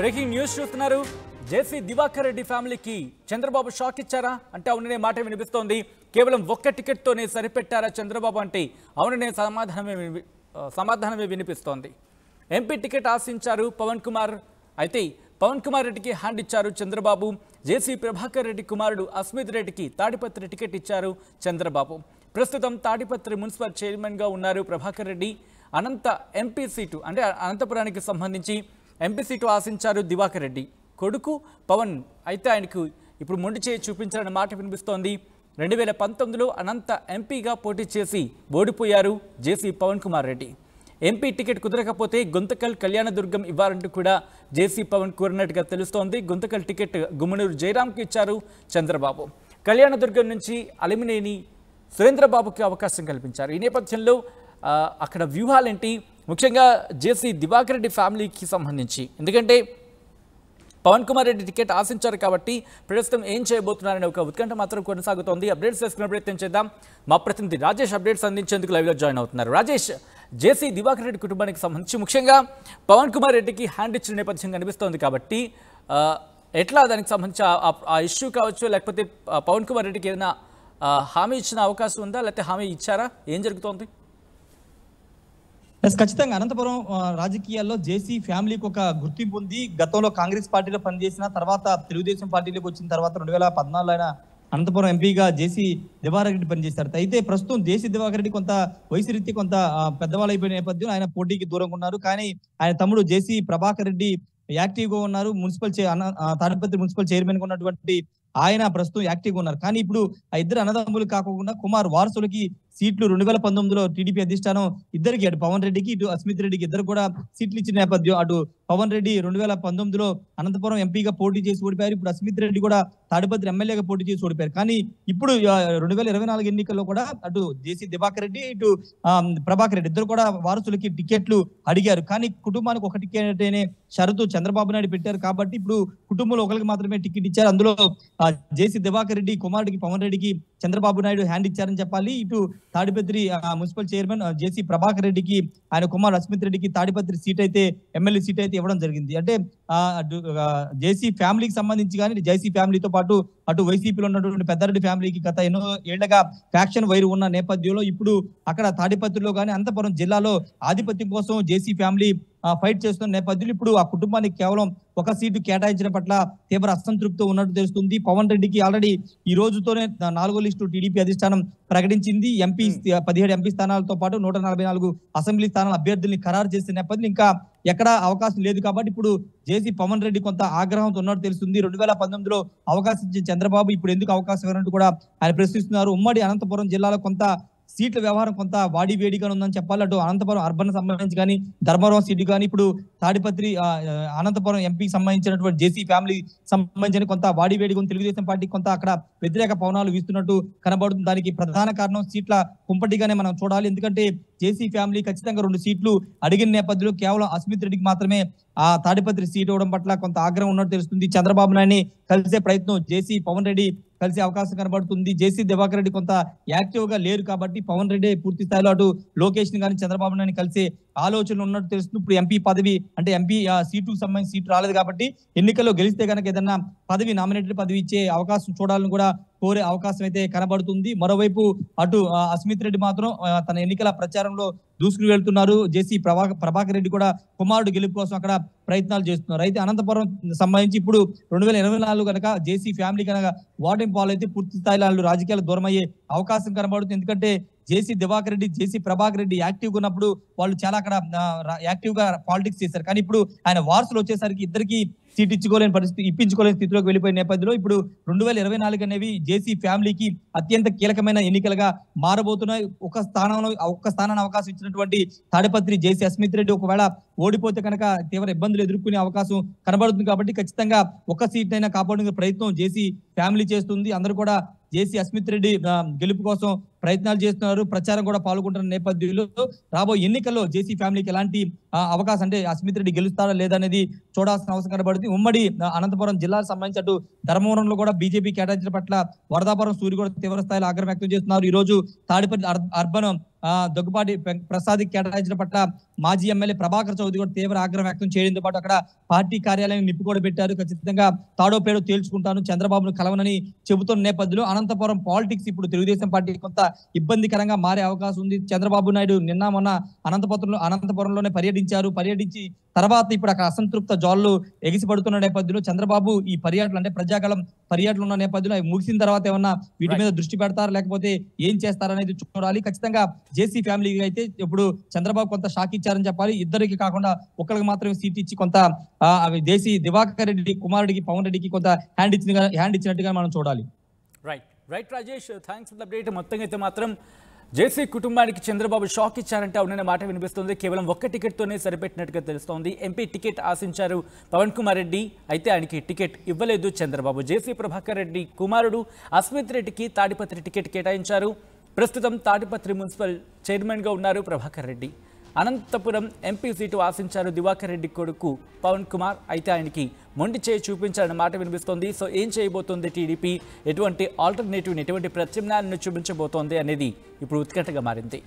Breaking news చూస్తున్నారు. జేసీ దివాకర్ రెడ్డి ఫ్యామిలీకి Chandrababu shock ఇచ్చారా అంటే అవుననే మాట వినిపిస్తోంది. కేవలం ఒక్క టికెట్తోనే సరిపెట్టారా చంద్రబాబు అంటే అవుననే సమాధానమే వినిపిస్తోంది. ఎంపీ టికెట్ ఆశించారు పవన్ కుమార్. అయితే పవన్ కుమార్ రెడ్డికి హ్యాండ్ ఇచ్చారు చంద్రబాబు. జేసీ ప్రభాకర్ రెడ్డి కుమారుడు అస్మిత్ రెడ్డికి తాడిపత్రి టికెట్ ఇచ్చారు చంద్రబాబు. ప్రస్తుతం తాడిపత్రి మున్సిపల్ చైర్మన్గా ఉన్నారు ప్రభాకర్ రెడ్డి. అనంత ఎంపీ సీటు అంటే అనంతపురానికి సంబంధించి ఎంపీ సీటు ఆశించారు దివాకర్ రెడ్డి కొడుకు పవన్. అయితే ఆయనకు ఇప్పుడు మొండి చేయి చూపించారన్న మాట వినిపిస్తోంది. 2019లో అనంత ఎంపీగా పోటీ చేసి ఓడిపోయారు జేసీ పవన్ కుమార్ రెడ్డి. ఎంపీ టికెట్ కుదరకపోతే గుంతకల్ కళ్యాణదుర్గం ఇవ్వాలంటూ కూడా జేసీ పవన్ కోరినట్టుగా తెలుస్తోంది. గుంతకల్ టికెట్ గుమ్మనూరు జయరాంకి ఇచ్చారు చంద్రబాబు. కళ్యాణదుర్గం నుంచి అలిమినేని సురేంద్రబాబుకి అవకాశం కల్పించారు. ఈ నేపథ్యంలో అక్కడ వ్యూహాలేంటి, ముఖ్యంగా జేసీ దివాకర్ రెడ్డి ఫ్యామిలీకి సంబంధించి, ఎందుకంటే పవన్ కుమార్ రెడ్డి టికెట్ ఆశించారు కాబట్టి ప్రస్తుతం ఏం చేయబోతున్నారనే ఒక ఉత్కంఠ మాత్రం కొనసాగుతోంది. అప్డేట్స్ చేసుకునే ప్రయత్నం చేద్దాం. మా ప్రతినిధి రాజేష్ అప్డేట్స్ అందించేందుకు లైవ్లో జాయిన్ అవుతున్నారు. రాజేష్, జేసీ దివాకర్ రెడ్డి కుటుంబానికి సంబంధించి ముఖ్యంగా పవన్ కుమార్ రెడ్డికి హ్యాండ్ ఇచ్చిన నేపథ్యం కనిపిస్తోంది కాబట్టి ఎట్లా దానికి సంబంధించి ఆ ఇష్యూ కావచ్చు, లేకపోతే పవన్ కుమార్ రెడ్డికి ఏదైనా హామీ ఇచ్చిన అవకాశం ఉందా, లేకపోతే హామీ ఇచ్చారా, ఏం జరుగుతోంది? ఖచ్చితంగా అనంతపురం రాజకీయాల్లో జేసీ ఫ్యామిలీకి ఒక గుర్తింపు ఉంది. గతంలో కాంగ్రెస్ పార్టీలో పనిచేసిన తర్వాత తెలుగుదేశం పార్టీలోకి వచ్చిన తర్వాత 2014లో ఆయన అనంతపురం ఎంపీగా జేసీ దివాకర్ రెడ్డి పనిచేశారు. అయితే ప్రస్తుతం జేసీ దివాకర్ రెడ్డి కొంత వయసు రీతి కొంత పెద్దవాళ్ళు అయిపోయిన నేపథ్యంలో ఆయన పోటీకి దూరంగా ఉన్నారు. కానీ ఆయన తమ్ముడు జేసీ ప్రభాకర్ రెడ్డి యాక్టివ్ గా ఉన్నారు. తాడిపత్రి మున్సిపల్ చైర్మన్ గా ఉన్నటువంటి ఆయన ప్రస్తుతం యాక్టివ్ గా ఉన్నారు. కానీ ఇప్పుడు ఆ ఇద్దరు అన్నదమ్ములు కాకుండా కుమార్ వారసులకి సీట్లు 2019లో టీడీపీ అధిష్టానం ఇద్దరికి, అటు పవన్ రెడ్డికి ఇటు అస్మిత్ రెడ్డికి ఇద్దరు కూడా సీట్లు ఇచ్చిన నేపథ్యం. అటు పవన్ రెడ్డి 2019లో అనంతపురం ఎంపీగా పోటీ చేసి ఓడిపోయారు. ఇప్పుడు అస్మిత్ రెడ్డి కూడా తాడిపత్రి ఎమ్మెల్యేగా పోటీ చేసి ఓడిపోయారు. కానీ ఇప్పుడు 2024 ఎన్నికల్లో కూడా అటు జేసీ దివాకర్ రెడ్డి ఇటు ప్రభాకర్ రెడ్డి ఇద్దరు కూడా వారసులకి టికెట్లు అడిగారు. కానీ కుటుంబానికి ఒక టికెట్ అనే షరతు చంద్రబాబు నాయుడు పెట్టారు కాబట్టి ఇప్పుడు కుటుంబంలో ఒకరికి మాత్రమే టికెట్ ఇచ్చారు. అందులో జేసీ దివాకర్ రెడ్డి కుమారుడికి పవన్ రెడ్డికి చంద్రబాబు నాయుడు హ్యాండ్ ఇచ్చారని చెప్పాలి. ఇటు తాడిపత్రి మున్సిపల్ చైర్మన్ జేసీ ప్రభాకర్ రెడ్డికి ఆయన కుమార్ అస్మిత్ రెడ్డికి తాడిపత్రి సీట్ అయితే ఎమ్మెల్యే సీట్ అయితే ఇవ్వడం జరిగింది. అంటే జేసీ ఫ్యామిలీకి సంబంధించి కానీ జేసీ ఫ్యామిలీతో పాటు అటు వైసీపీలో ఉన్నటువంటి పెద్దారెడ్డి ఫ్యామిలీకి గత ఎన్నో ఏళ్లుగా ఫ్యాక్షన్ వైరు ఉన్న నేపథ్యంలో ఇప్పుడు అక్కడ తాడిపత్రిలో కానీ అనంతపురం జిల్లాలో ఆధిపత్యం కోసం జేసీ ఫ్యామిలీ ఫైట్ చేస్తున్న నేపథ్యంలో ఇప్పుడు ఆ కుటుంబానికి కేవలం ఒక సీటు కేటాయించడం పట్ల తీవ్ర అసంతృప్తితో ఉన్నట్టు తెలుస్తుంది. పవన్ రెడ్డికి ఆల్రెడీ ఈ రోజుతోనే 4వ లిస్టు టీడీపీ అధిష్టానం ప్రకటించింది. 17 ఎంపీ స్థానాలతో పాటు 144 అసెంబ్లీ స్థానాల అభ్యర్థుల్ని ఖరారు చేసిన నేపథ్యంలో ఇంకా ఎక్కడా అవకాశం లేదు కాబట్టి ఇప్పుడు జేసీ పవన్ రెడ్డి కొంత ఆగ్రహంతో ఉన్నట్టు తెలుస్తుంది. 2019లో అవకాశం ఇచ్చిన చంద్రబాబు ఇప్పుడు ఎందుకు అవకాశం ఇవ్వనంటూ కూడా ఆయన ప్రశ్నిస్తున్నారు. ఉమ్మడి అనంతపురం జిల్లాలో కొంత సీట్ల వ్యవహారం కొంత వాడి వేడిగా ఉందని చెప్పాలి. అటు అనంతపురం అర్బన్ సంబంధించి కానీ ధర్మవరం సీటు కానీ ఇప్పుడు తాడిపత్రి అనంతపురం ఎంపీకి సంబంధించినటువంటి జేసీ ఫ్యామిలీ సంబంధించిన కొంత వాడి వేడిగా ఉంది. తెలుగుదేశం పార్టీ కొంత అక్కడ వ్యతిరేక పవనాలు వీస్తున్నట్టు కనబడుతుంది. దానికి ప్రధాన కారణం సీట్ల కుంపటిగానే మనం చూడాలి. ఎందుకంటే జేసీ ఫ్యామిలీ ఖచ్చితంగా 2 సీట్లు అడిగిన నేపథ్యంలో కేవలం అస్మిత్ రెడ్డికి మాత్రమే ఆ తాడిపత్రి సీట్ ఇవ్వడం పట్ల కొంత ఆగ్రహం ఉన్నట్టు తెలుస్తుంది. చంద్రబాబు నాయుడిని కలిసే ప్రయత్నం జేసీ పవన్ రెడ్డి కలిసే అవకాశం కనబడుతుంది. జేసీ దివాకర్ రెడ్డి కొంత యాక్టివ్ గా లేరు కాబట్టి పవన్ రెడ్డి పూర్తి స్థాయిలో అటు లోకేష్ ని కానీ చంద్రబాబు నాయుడిని కలిసే ఆలోచనలు ఉన్నట్టు తెలుస్తుంది. ఇప్పుడు ఎంపీ పదవి అంటే ఎంపీ సీటుకు సంబంధించి సీటు రాలేదు కాబట్టి ఎన్నికల్లో గెలిస్తే కనుక ఏదన్నా పదవి నామినేటెడ్ పదవి ఇచ్చే అవకాశం చూడాలని కూడా కోరే అవకాశం అయితే కనబడుతుంది. మరోవైపు అటు అస్మిత్ రెడ్డి మాత్రం తన ఎన్నికల ప్రచారంలో దూసుకుని వెళ్తున్నారు. జేసీ ప్రభాకర్ రెడ్డి కూడా కుమారుడు గెలుపు కోసం అక్కడ ప్రయత్నాలు చేస్తున్నారు. అయితే అనంతపురం సంబంధించి ఇప్పుడు 2024 కనుక జేసీ ఫ్యామిలీ కనుక ఓటమి పాలైతే పూర్తి స్థాయిలో రాజకీయాలు దూరం అయ్యే అవకాశం కనబడుతుంది. ఎందుకంటే జేసీ దివాకర్ రెడ్డి జేసీ ప్రభాకర్ రెడ్డి యాక్టివ్ గా ఉన్నప్పుడు వాళ్ళు చాలా అక్కడ యాక్టివ్ గా పాలిటిక్స్ చేశారు. కానీ ఇప్పుడు ఆయన వారసులు వచ్చేసరికి ఇద్దరికి సీట్ ఇప్పించుకోలేని స్థితిలోకి వెళ్ళిపోయిన నేపథ్యంలో ఇప్పుడు 2024 అనేవి జేసీ ఫ్యామిలీకి అత్యంత కీలకమైన ఎన్నికలుగా మారబోతున్నాయి. ఒక్క స్థానాన్ని అవకాశం ఇచ్చినటువంటి తాడిపత్రి జేసీ అస్మిత్ రెడ్డి ఒకవేళ ఓడిపోతే కనుక తీవ్ర ఇబ్బందులు ఎదుర్కొనే అవకాశం కనబడుతుంది. కాబట్టి ఖచ్చితంగా ఒక సీట్ అయినా కాపాడుకునే ప్రయత్నం జేసీ ఫ్యామిలీ చేస్తుంది. అందరూ కూడా జేసీ అస్మిత్ రెడ్డి గెలుపు కోసం ప్రయత్నాలు చేస్తున్నారు. ప్రచారం కూడా పాల్గొంటున్న నేపథ్యంలో రాబోయే ఎన్నికల్లో జేసీ ఫ్యామిలీకి ఎలాంటి అవకాశం అంటే అస్మిత్ రెడ్డి గెలుస్తారా లేదా అనేది చూడాల్సిన అవసరం కనబడుతుంది. ఉమ్మడి అనంతపురం జిల్లాకు సంబంధించి అటు ధర్మవరంలో కూడా బీజేపీ కేటాయించిన పట్ల వరదాపురం సూర్య కూడా తీవ్ర స్థాయిలో ఆగ్రహం వ్యక్తం చేస్తున్నారు. ఈ రోజు తాడిపత్రి అర్బన్ దగ్గుపాటి ప్రసాద్ కేటాయించిన పట్ల మాజీ ఎమ్మెల్యే ప్రభాకర్ చౌదరి కూడా తీవ్ర ఆగ్రహం వ్యక్తం చేయడంతో పాటు అక్కడ పార్టీ కార్యాలయం నిప్పు కూడా పెట్టారు. ఖచ్చితంగా తాడో పేడో తేల్చుకుంటాను, చంద్రబాబును కలవనని చెబుతున్న నేపథ్యంలో అనంతపురం పాలిటిక్స్ ఇప్పుడు తెలుగుదేశం పార్టీ కొంత ఇబ్బందికరంగా మారే అవకాశం ఉంది. చంద్రబాబు నాయుడు నిన్న మొన్న అనంతపురంలోనే పర్యటించి తర్వాత ఇప్పుడు అక్కడ అసంతృప్త జోళ్ళు ఎగిసిపడుతున్న నేపథ్యంలో చంద్రబాబు ఈ పర్యటనలు అంటే ప్రజాగలం పర్యటనలు ఉన్న నేపథ్యంలో ముగిసిన తర్వాత ఏమన్నా వీటి మీద దృష్టి పెడతారు లేకపోతే ఏం చేస్తారనేది చూడాలి. ఖచ్చితంగా జేసీ ఫ్యామిలీకి అయితే ఇప్పుడు చంద్రబాబు కొంత షాక్ ఇచ్చారని చెప్పాలి. ఇద్దరికి కాకుండా ఒకరికి మాత్రమే సీట్ ఇచ్చి కొంత జేసీ దివాకర్ రెడ్డి కుమారుడికి పవన్ రెడ్డికి కొంత హ్యాండ్ ఇచ్చినట్టుగా మనం చూడాలి. Right Rajesh, thanks for the update. మొత్తంగా అయితే మాత్రం జేసీ కుటుంబానికి చంద్రబాబు షాక్ ఇచ్చారంటే అవుననే మాట వినిపిస్తుంది. కేవలం ఒక్క టికెట్తోనే సరిపెట్టినట్టుగా తెలుస్తోంది. ఎంపీ టికెట్ ఆశించారు పవన్ కుమార్ రెడ్డి, అయితే ఆయనకి టికెట్ ఇవ్వలేదు చంద్రబాబు. జేసీ ప్రభాకర్ రెడ్డి కుమారుడు అస్మిత్ రెడ్డికి తాడిపత్రి టికెట్ కేటాయించారు. ప్రస్తుతం తాడిపత్రి మున్సిపల్ చైర్మన్గా ఉన్నారు ప్రభాకర్ రెడ్డి. అనంతపురం ఎంపీ సీటు ఆశించారు దివాకర్ రెడ్డి కొడుకు పవన్ కుమార్, అయితే ఆయనకి మొండి చేయి చూపించారన్న మాట వినిపిస్తోంది. సో ఏం చేయబోతోంది టీడీపీ, ఎటువంటి ఆల్టర్నేటివ్ని ఎటువంటి ప్రత్యామ్నాయాన్ని చూపించబోతోంది అనేది ఇప్పుడు ఉత్కంఠగా మారింది.